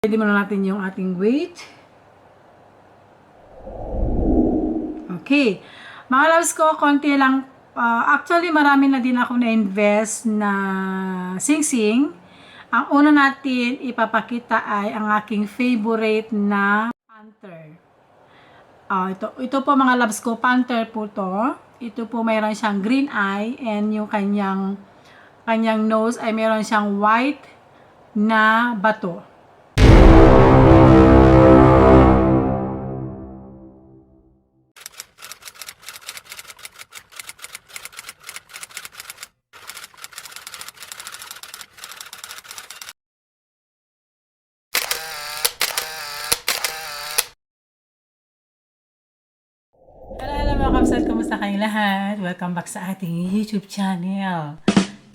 Pwede muna natin yung ating weight. Okay. Mga loves ko, konti lang. Actually, marami na din ako na-invest na sing-sing. Ang una natin ipapakita ay ang aking favorite na Panther. Ito po mga loves ko, Panther po to. Ito po mayroon siyang green eye and yung kanyang nose ay mayroon siyang white na bato. Hello mga kapsat, kumusta kayong lahat? Welcome back sa ating YouTube channel.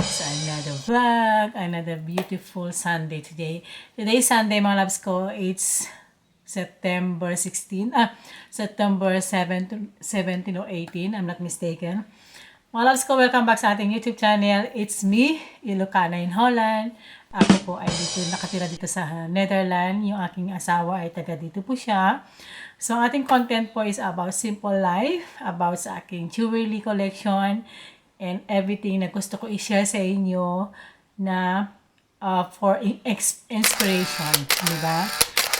It's another vlog, another beautiful Sunday today. Today is Sunday mga loves ko, it's September 16, September 17 or 18, I'm not mistaken. Mga loves ko, welcome back sa ating YouTube channel. It's me, Ilocana in Holland. Ako po ay nakatira dito sa Netherlands. Yung aking asawa ay taga dito po siya. So, ang ating content po is about simple life, about sa aking jewelry collection, and everything na gusto ko i-share sa inyo na for inspiration, di ba?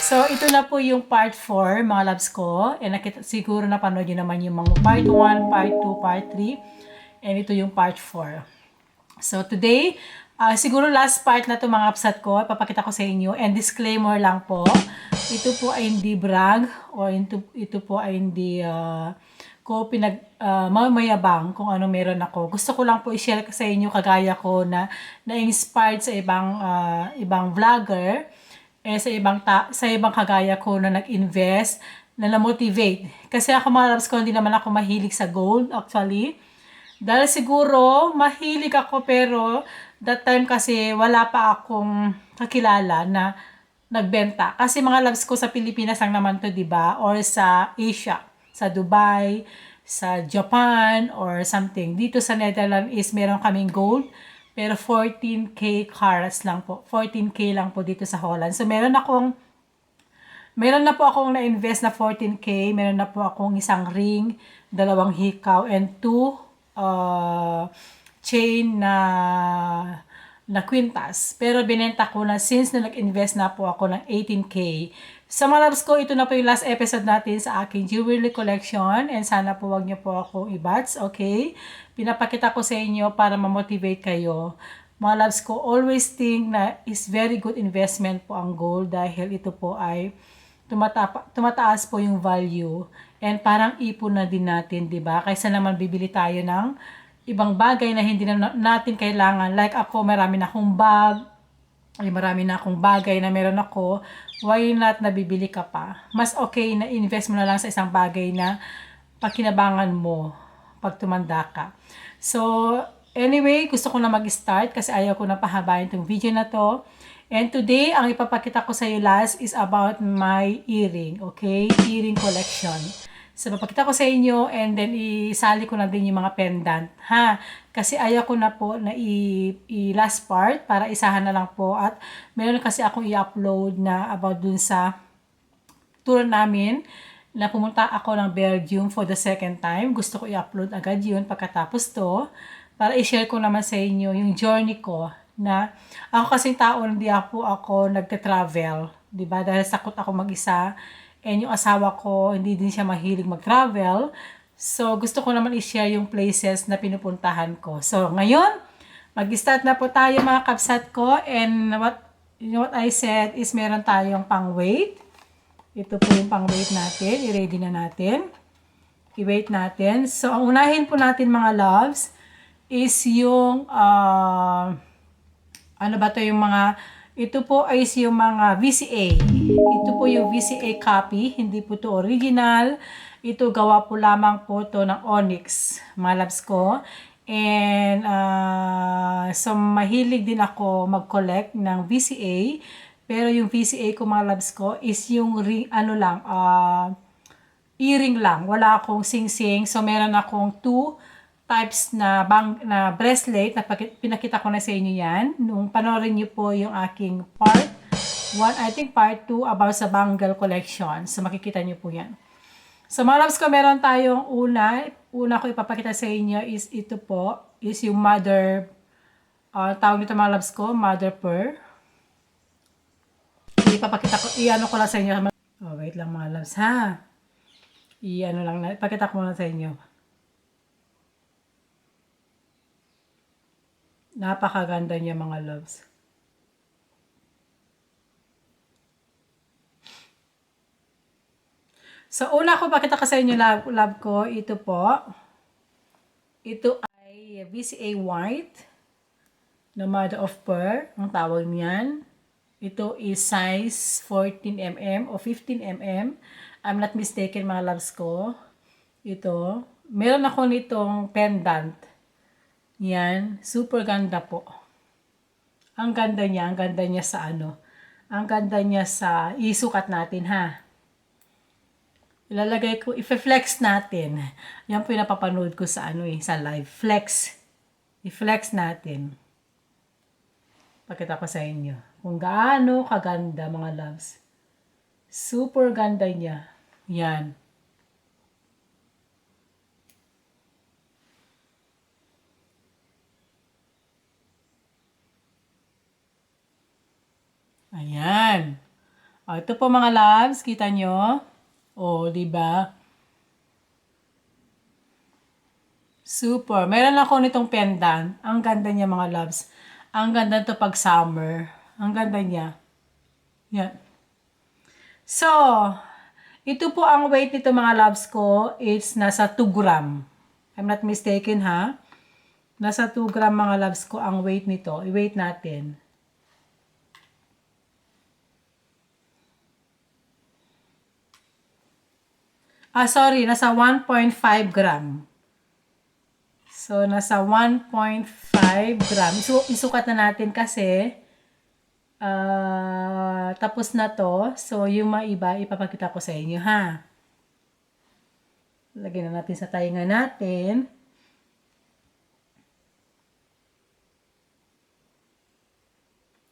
So, ito na po yung part 4, mga loves ko. And siguro napanood nyo naman yung mga part 1, part 2, part 3. And ito yung part 4. So, today, siguro last part na to mga kapsat ko, papakita ko sa inyo. And disclaimer lang po, ito po ay hindi brag or ito po ay hindi ko mamayabang kung ano meron ako. Gusto ko lang po i-share sa inyo kagaya ko na na-inspired sa ibang vlogger, sa ibang kagaya ko na nag-invest, na na-motivate. Kasi ako mga loves ko, hindi naman ako mahilig sa gold actually. Dahil siguro, mahilig ako pero that time kasi wala pa akong kakilala na nagbenta. Kasi mga loves ko sa Pilipinas lang naman to, 'di ba? Or sa Asia, sa Dubai, sa Japan or something. Dito sa Netherlands is meron kaming gold, pero 14k carats lang po. 14k lang po dito sa Holland. So meron na po akong na-invest na 14k, meron na po akong isang ring, 2 hikaw and 2 chain na kwintas. Pero binenta ko na since na nag-invest na po ako ng 18k. Sa mga loves ko, ito na po yung last episode natin sa aking jewelry collection. And sana po wag niyo po ako i-bats, okay? Pinapakita ko sa inyo para ma-motivate kayo. Mga loves ko, always think na is very good investment po ang gold dahil ito po ay tumataas po yung value. And parang ipon na din natin, di ba? Kaysa naman bibili tayo ng ibang bagay na hindi na natin kailangan. Like ako, marami na akong bag, marami na akong bagay na meron ako. Why not nabibili ka pa? Mas okay na invest mo na lang sa isang bagay na pagkinabangan mo pag tumanda ka. So, anyway, gusto ko na mag-start kasi ayaw ko na pahabain itong video na to. And today, ang ipapakita ko sa iyo last is about my earring, okay? Earring collection. So, papakita ko sa inyo and then isali ko na din yung mga pendant, ha? Kasi ayaw ko na po na i-last part para isahan na lang po. At meron kasi akong i-upload na about dun sa tour namin na pumunta ako ng Belgium for the second time. Gusto ko i-upload agad yun pagkatapos to para i-share ko naman sa inyo yung journey ko na ako kasing tao hindi ako nagte-travel, 'di ba? Dahil sakot ako mag-isa and yung asawa ko hindi din siya mahilig mag-travel. So gusto ko naman i-share yung places na pinupuntahan ko. So ngayon, mag-start na po tayo mga kapsat ko and what I said is meron tayong pang-weight. Ito po yung pang-weight natin, i-ready na natin. I-weight natin. So ang unahin po natin mga loves is yung ito po ay yung mga VCA. Ito po yung VCA copy, hindi po to original. Ito gawa po lamang po to ng Onyx, mga loves ko. And so mahilig din ako mag-collect ng VCA. Pero yung VCA ko mga loves ko is yung earring lang. Wala akong sing-sing. So meron akong 2 types na bracelet na pinakita ko na sa inyo yan. Nung panoorin niyo po yung aking part I think part 2 about sa bangle collection. So, makikita niyo po yan. So, mga loves ko, meron tayong una ko ipapakita sa inyo is ito po, is yung mother, tawag nito mga loves ko, mother pearl. Ipapakita ko, i-ano ko lang sa inyo. Oh, wait lang mga loves, ha? I-ano lang, ipakita ko lang sa inyo. Napakaganda niya mga loves. So, una ko pakita ko sa inyo, love ko, ito po. Ito ay VCA White na Mother of Pearl, ang tawag niyan. Ito is size 14mm o 15mm. I'm not mistaken mga loves ko. Ito. Meron ako nitong pendant. Yan. Super ganda po. Ang ganda niya sa ano. Ang ganda niya sa isukat natin ha. Ilalagay ko, i-flex natin. Yan po yung napapanood ko sa ano sa live. Flex. I-flex natin. Pakita ko sa inyo. Kung gaano kaganda mga loves. Super ganda niya. Yan. Ayan. O, ito po mga loves. Kita nyo? O, diba? Super. Meron ako nitong pendant. Ang ganda niya mga loves. Ang ganda to pag summer. Ang ganda niya. Yan. So, ito po ang weight nito mga loves ko. It's nasa 2 gram. I'm not mistaken ha. Nasa 2 gram mga loves ko ang weight nito. I-weight natin. Sorry. Nasa 1.5 gram. So, nasa 1.5 gram. Isukat na natin kasi tapos na to. So, yung mga iba, ipapakita ko sa inyo, ha? Lagyan na natin sa tainga natin.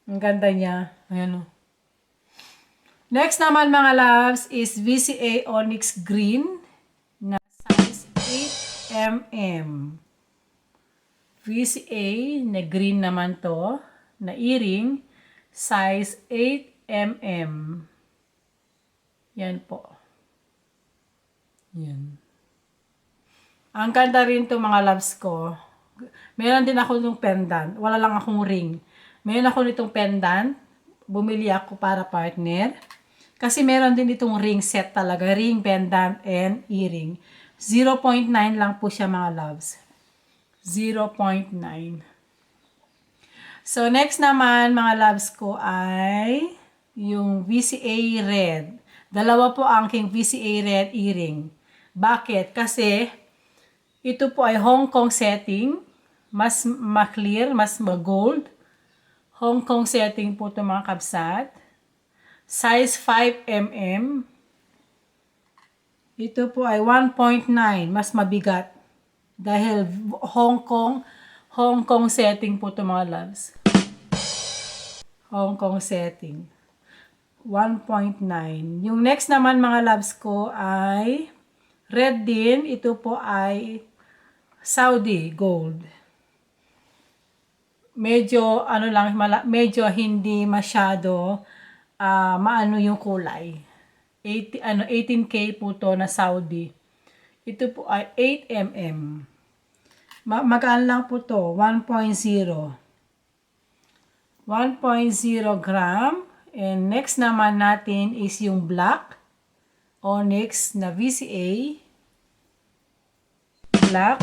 Ang ganda niya. Ayan o. Next naman mga loves is VCA Onyx Green na size 8mm. VCA na green naman to, na earring, size 8mm. Yan po. Yan. Ang ganda rin to mga loves ko. Meron din ako nung pendant. Wala lang akong ring. Meron ako nitong pendant. Bumili ako para partner. Kasi meron din itong ring set talaga. Ring, pendant, and earring. 0.9 lang po siya mga loves. 0.9. So, next naman, mga loves ko ay yung VCA Red. Dalawa po ang aking VCA Red earring. Bakit? Kasi, ito po ay Hong Kong setting. Mas ma-clear, mas ma-gold. Hong Kong setting po ito mga kabsat. Size 5mm. Ito po ay 1.9. Mas mabigat. Dahil Hong Kong setting po ito mga loves. Hong Kong setting. 1.9. Yung next naman mga loves ko ay red din. Ito po ay Saudi gold. Medyo ano lang, medyo hindi masyado maano yung kulay. 18K po to na Saudi. Ito po ay 8mm. Magaan lang po to, 1.0. 1.0 gram. And next naman natin is yung black Onyx na VCA. Black.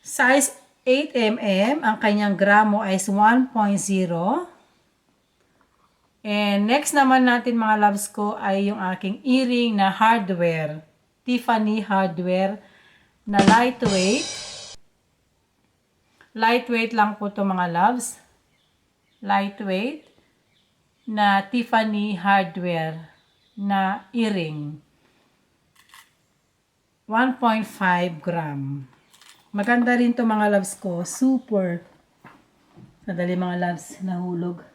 Size 8mm. Ang kanyang gramo is 1.0. And next naman natin mga loves ko ay yung aking earring na hardware. Tiffany hardware na lightweight. Lightweight lang po to mga loves. Lightweight na Tiffany hardware na earring. 1.5 gram. Maganda rin to mga loves ko. Super. Sadali mga loves, nahulog.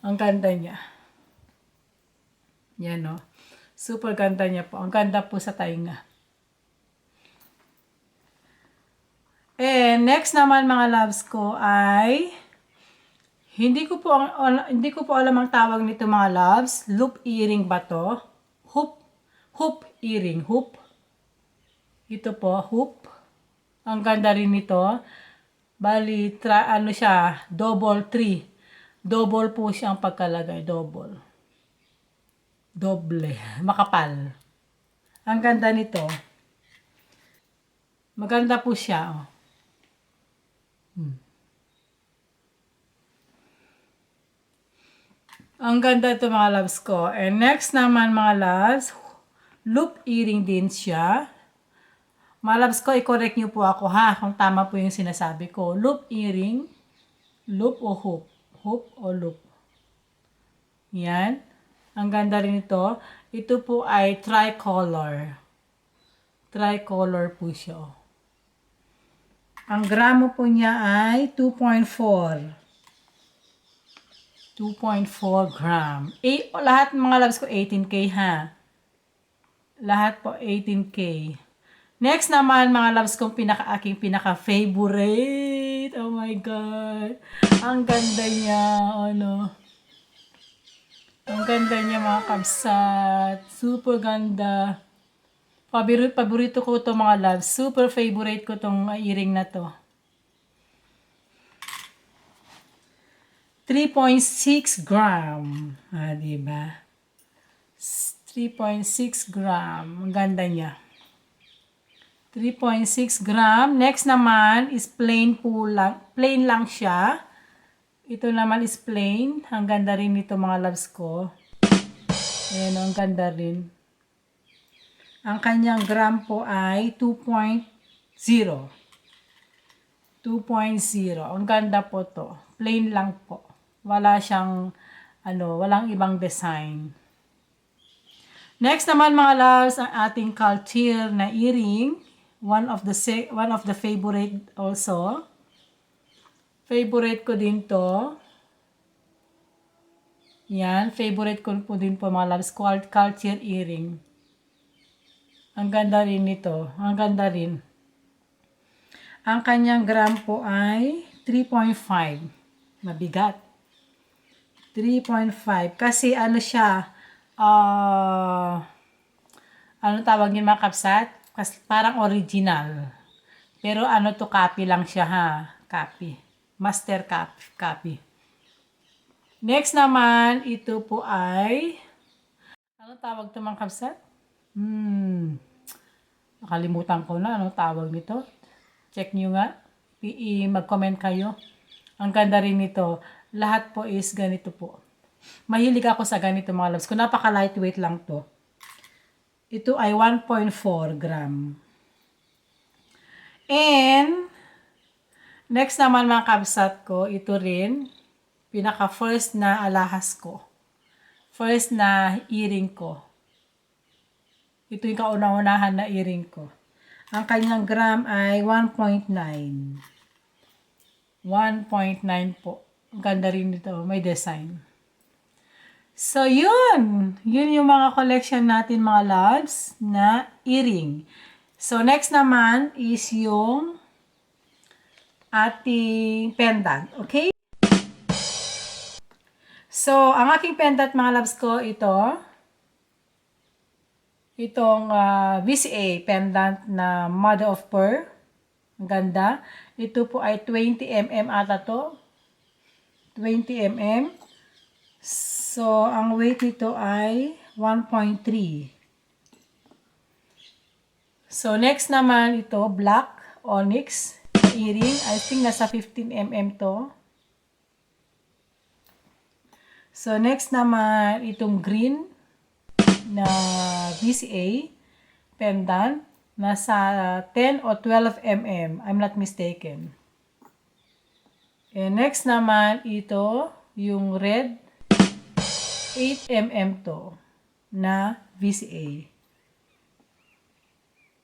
Ang ganda niya. Yan o. Super ganda niya po. Ang ganda po sa tainga. And next naman mga loves ko ay hindi ko po alam ang tawag nito mga loves. Loop earring ba to? Hoop earring. Hoop. Ito po, hoop. Ang ganda rin nito. Bali, ano siya, double 3. Double po siyang pagkalagay. Double. Doble. Makapal. Ang ganda nito. Maganda po siya. Oh. Ang ganda ito mga loves ko. And next naman mga loves, loop earring din siya. Mga loves ko, i-correct nyo po ako ha, kung tama po yung sinasabi ko. Loop earring, loop o hoop? Hoop o loop? Yan. Ang ganda rin ito. Ito po ay tricolor. Tricolor po siya. Ang gramo po niya ay 2.4. 2.4 gram. Lahat mga loves ko 18K ha. Lahat po 18K. Next naman mga loves kong aking pinaka-favorite. Oh my God. Ang ganda niya. Ano. Ang ganda niya mga kabsat. Super ganda. Paborito ko to mga loves. Super favorite ko tong earring na to. 3.6 gram. Diba? 3.6 gram. Ang ganda niya. 3.6 gram. Next naman is plain po lang. Plain lang siya. Ito naman is plain. Ang ganda rin nito mga loves ko. Ayan, ang ganda rin. Ang kanyang gram po ay 2.0. 2.0. Ang ganda po to. Plain lang po. Wala siyang, walang ibang design. Next naman mga loves, ang ating Cartier na earring. One of the favorite also. Favorite ko din to. Yan, favorite ko po din po mga loves, Cartier earring. Ang ganda rin nito. Ang ganda rin. Ang kanyang gram po ay 3.5. Mabigat. 3.5. Kasi ano siya, ano tawag niyo mga kapsat? Parang original. Pero ano to, copy lang siya ha. Copy. Master copy. Next naman, ito po ay, ano tawag to mga kapsat? Nakalimutan ko na anong tawag nito. Check nyo nga. Mag-comment kayo. Ang ganda rin nito. Lahat po is ganito po. Mahilig ako sa ganito mga loves ko. Napaka lightweight lang to. Ito ay 1.4 gram. And next naman mga kabsat ko, ito rin pinaka first na alahas ko. First na earring ko. Ito yung kauna-unahan na earring ko. Ang kanyang gram ay 1.9. 1.9 po. Ang ganda rin nito. May design. So, yun. Yun yung mga collection natin mga loves na earring. So, next naman is yung ating pendant. Okay? So, ang aking pendant mga loves ko, itong VCA pendant na Mother of Pearl. Ang ganda. Ito po ay 20mm ata to. 20mm. So, ang weight nito ay 1.3. So, next naman ito, black onyx earring. I think nasa 15mm to. So, next naman itong green na VCA pendant. Nasa 10 o 12mm. I'm not mistaken. And next naman ito, yung red 8mm to na VCA.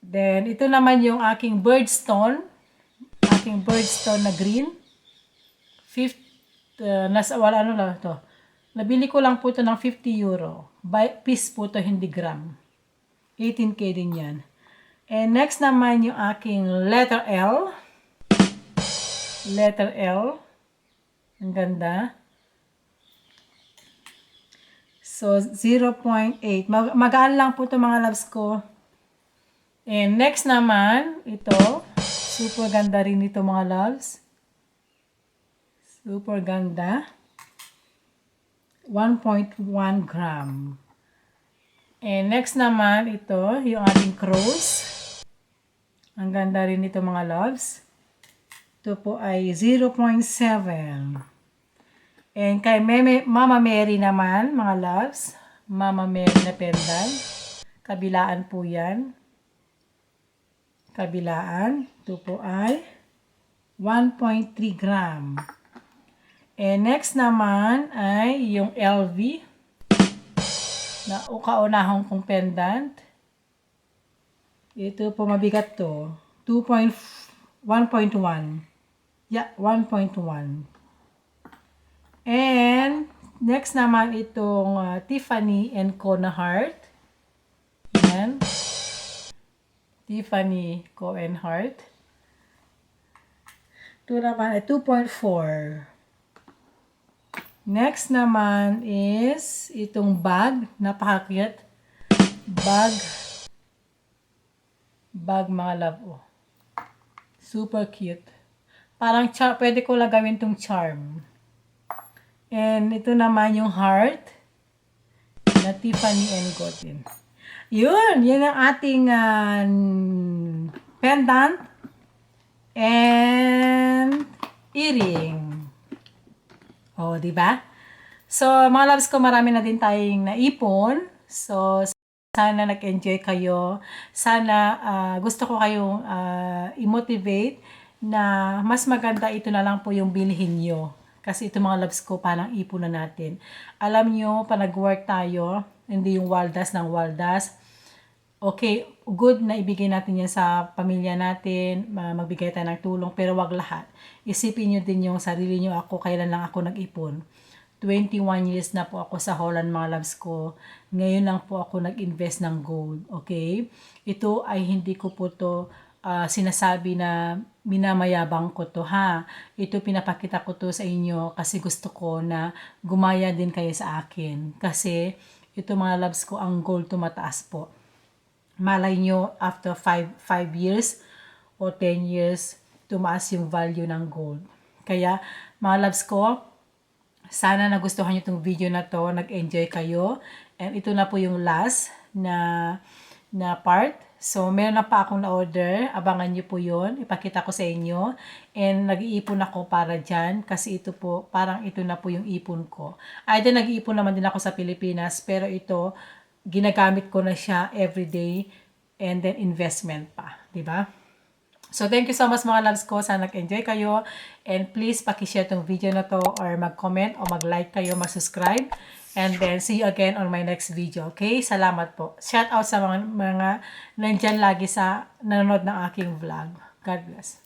Then, ito naman yung aking birdstone. Aking birdstone na green. Nasa, ano lang to? Nabili ko lang po ito ng 50 euro. By piece po ito, hindi gram. 18K din yan. And next naman yung aking letter L. Letter L. Ang ganda. So, 0.8. Magaan lang po ito mga loves ko. And next naman, ito. Super ganda rin ito mga loves. Super ganda. 1.1 gram. And next naman, ito, yung ating cross. Ang ganda rin ito mga loves. Ito po ay 0.7. And kay Mama Mary naman, mga loves. Mama Mary na pendant. Kabilaan po yan. Kabilaan. Ito po ay 1.3 gram. And next naman ay yung LV na kaunahon kong pendant. Ito po mabigat to. 1.1. Yeah, 1.1. And next naman itong Tiffany & Co na heart. Yan. Tiffany Co & Heart. Ito naman ay 2.4. Next naman is itong bag. Napaka-cute. Bag mga love. Oh. Super cute. Parang pwede ko lang gawin itong charm. And ito naman yung heart na Tiffany & Co. Yun ang ating pendant and earring. Oh, di ba? So, mga loves ko, marami na din tayong naipon. So, sana nag-enjoy kayo. Sana gusto ko kayong i-motivate na mas maganda ito na lang po yung bilhin nyo. Kasi ito mga loves ko, parang ipon na natin. Alam nyo, pa nag-work tayo, hindi yung waldas ng waldas. Okay, good na ibigay natin yan sa pamilya natin, magbigay tayo ng tulong, pero wag lahat. Isipin nyo din yung sarili nyo. Ako, kailan lang ako nag-ipon. 21 years na po ako sa Holland, mga loves ko. Ngayon lang po ako nag-invest ng gold. Okay? Ito ay hindi ko po to sinasabi na minamayabang ko to ha. Ito pinapakita ko to sa inyo kasi gusto ko na gumaya din kayo sa akin. Kasi ito mga loves ko, ang gold tumataas po. Malay nyo, after 5 years o 10 years, tumaas yung value ng gold. Kaya, mga loves ko, sana nagustuhan nyo itong video na to, nag-enjoy kayo. And ito na po yung last na part. So, meron na pa akong na-order. Abangan nyo po yun. Ipakita ko sa inyo. And nag-iipon ako para dyan. Kasi ito po, parang ito na po yung ipon ko. Either nag-iipon naman din ako sa Pilipinas. Pero ito, ginagamit ko na siya everyday and then investment pa, di ba? So thank you so much mga loves ko, sana nag-enjoy kayo and please paki-share tong video na to or mag-comment o mag-like kayo, mag-subscribe and then see you again on my next video, okay? Salamat po. Shout out sa mga nandyan lagi sa nanonood ng aking vlog. God bless.